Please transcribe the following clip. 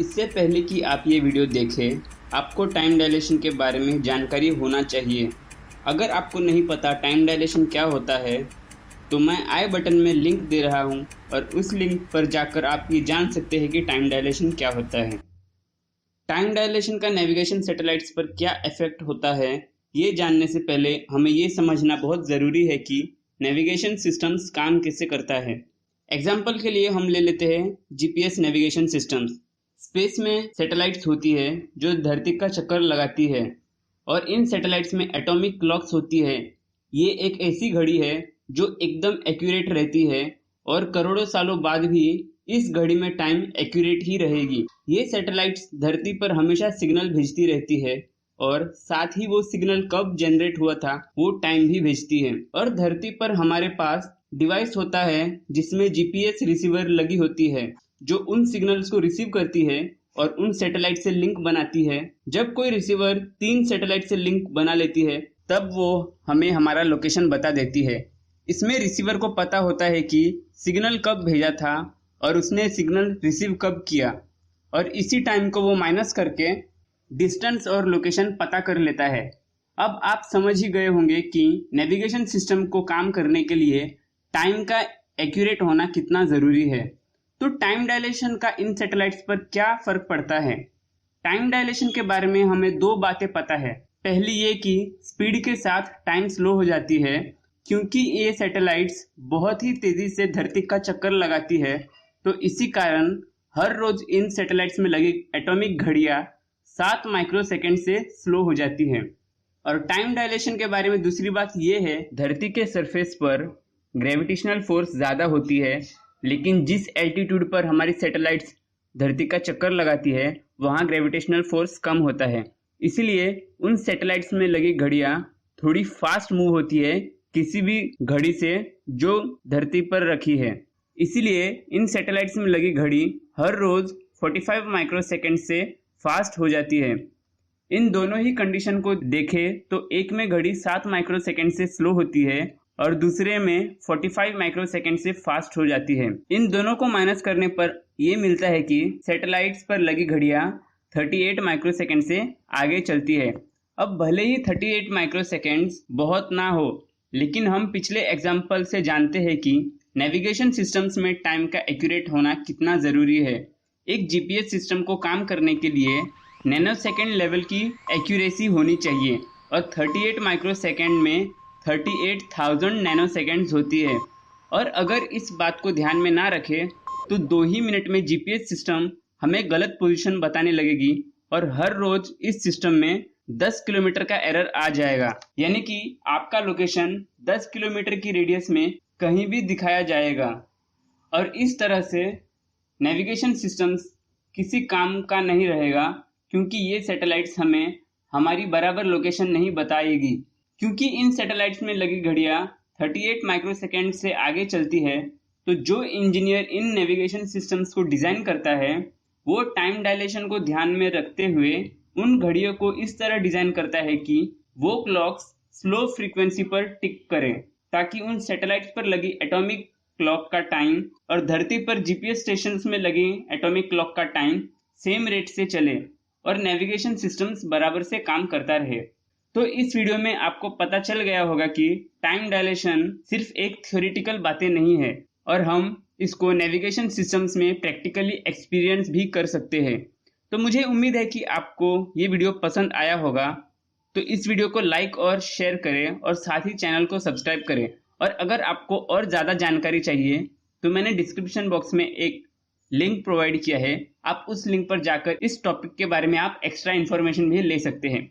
इससे पहले कि आप ये वीडियो देखें, आपको टाइम डायलेशन के बारे में जानकारी होना चाहिए। अगर आपको नहीं पता टाइम डायलेशन क्या होता है, तो मैं आई बटन में लिंक दे रहा हूँ और उस लिंक पर जाकर आप ये जान सकते हैं कि टाइम डायलेशन क्या होता है। टाइम डायलेशन का नेविगेशन सैटेलाइट्स पर क्या इफेक्ट होता है, ये जानने से पहले हमें ये समझना बहुत ज़रूरी है कि नेविगेशन सिस्टम्स काम कैसे करता है। एग्जाम्पल के लिए हम ले लेते हैं जीपीएस नेविगेशन सिस्टम्स। स्पेस में सैटेलाइट्स होती है जो धरती का चक्कर लगाती है और इन सैटेलाइट्स में एटॉमिक क्लॉक्स होती है। ये एक ऐसी घड़ी है जो एकदम एक्यूरेट रहती है और करोड़ों सालों बाद भी इस घड़ी में टाइम एक्यूरेट ही रहेगी। ये सैटेलाइट्स धरती पर हमेशा सिग्नल भेजती रहती है और साथ ही वो सिग्नल कब जनरेट हुआ था वो टाइम भी भेजती है। और धरती पर हमारे पास डिवाइस होता है जिसमें जीपीएस रिसीवर लगी होती है जो उन सिग्नल्स को रिसीव करती है और उन सैटेलाइट से लिंक बनाती है। जब कोई रिसीवर 3 सैटेलाइट से लिंक बना लेती है तब वो हमें हमारा लोकेशन बता देती है। इसमें रिसीवर को पता होता है कि सिग्नल कब भेजा था और उसने सिग्नल रिसीव कब किया, और इसी टाइम को वो माइनस करके डिस्टेंस और लोकेशन पता कर लेता है। अब आप समझ ही गए होंगे कि नेविगेशन सिस्टम को काम करने के लिए टाइम का एक्यूरेट होना कितना ज़रूरी है। तो टाइम डायलेशन का इन सैटेलाइट्स पर क्या फ़र्क पड़ता है? टाइम डायलेशन के बारे में हमें 2 बातें पता है। पहली ये कि स्पीड के साथ टाइम स्लो हो जाती है क्योंकि ये सैटेलाइट्स बहुत ही तेज़ी से धरती का चक्कर लगाती है, तो इसी कारण हर रोज़ इन सैटेलाइट्स में लगी एटॉमिक घड़ियाँ 7 माइक्रोसेकंड से स्लो हो जाती हैं। और टाइम डायलेशन के बारे में दूसरी बात ये है, धरती के सरफेस पर ग्रेविटेशनल फोर्स ज़्यादा होती है, लेकिन जिस एल्टीट्यूड पर हमारी सैटेलाइट्स धरती का चक्कर लगाती है वहाँ ग्रेविटेशनल फोर्स कम होता है। इसीलिए उन सैटेलाइट्स में लगी घड़ियाँ थोड़ी फास्ट मूव होती है किसी भी घड़ी से जो धरती पर रखी है। इसीलिए इन सैटेलाइट्स में लगी घड़ी हर रोज़ 45 माइक्रोसेकंड से फास्ट हो जाती है। इन दोनों ही कंडीशन को देखें तो एक में घड़ी 7 माइक्रोसेकंड से स्लो होती है और दूसरे में 45 माइक्रोसेकंड से फास्ट हो जाती है। इन दोनों को माइनस करने पर ये मिलता है कि सैटेलाइट्स पर लगी घड़ियाँ 38 माइक्रोसेकंड से आगे चलती है। अब भले ही 38 माइक्रोसेकंड्स बहुत ना हो, लेकिन हम पिछले एग्जाम्पल से जानते हैं कि नेविगेशन सिस्टम्स में टाइम का एक्यूरेट होना कितना ज़रूरी है। एक जीपीएस सिस्टम को काम करने के लिए नैनो सेकेंड लेवल की एक्यूरेसी होनी चाहिए और 38 माइक्रोसेकंड में 38,000 नैनो सेकेंड्स होती है। और अगर इस बात को ध्यान में ना रखें तो 2 ही मिनट में जीपीएस सिस्टम हमें गलत पोजीशन बताने लगेगी और हर रोज इस सिस्टम में 10 किलोमीटर का एरर आ जाएगा, यानी कि आपका लोकेशन 10 किलोमीटर की रेडियस में कहीं भी दिखाया जाएगा। और इस तरह से नेविगेशन सिस्टम्स किसी काम का नहीं रहेगा क्योंकि ये सैटेलाइट्स हमें हमारी बराबर लोकेशन नहीं बताएगी। क्योंकि इन सैटेलाइट्स में लगी घड़ियाँ 38 माइक्रोसेकंड से आगे चलती है, तो जो इंजीनियर इन नेविगेशन सिस्टम्स को डिज़ाइन करता है वो टाइम डायलेशन को ध्यान में रखते हुए उन घड़ियों को इस तरह डिज़ाइन करता है कि वो क्लॉक्स स्लो फ्रीक्वेंसी पर टिक करें ताकि उन सैटेलाइट्स पर लगी एटॉमिक क्लॉक का टाइम और धरती पर जीपीएस स्टेशंस में लगी एटॉमिक क्लॉक का टाइम सेम रेट से चले और नेविगेशन सिस्टम्स बराबर से काम करता रहे। तो इस वीडियो में आपको पता चल गया होगा कि टाइम डायलेशन सिर्फ एक थ्योरेटिकल बातें नहीं है और हम इसको नेविगेशन सिस्टम्स में प्रैक्टिकली एक्सपीरियंस भी कर सकते हैं। तो मुझे उम्मीद है कि आपको ये वीडियो पसंद आया होगा। तो इस वीडियो को लाइक और शेयर करें और साथ ही चैनल को सब्सक्राइब करें। और अगर आपको और ज़्यादा जानकारी चाहिए तो मैंने डिस्क्रिप्शन बॉक्स में एक लिंक प्रोवाइड किया है, आप उस लिंक पर जाकर इस टॉपिक के बारे में आप एक्स्ट्रा इन्फॉर्मेशन भी ले सकते हैं।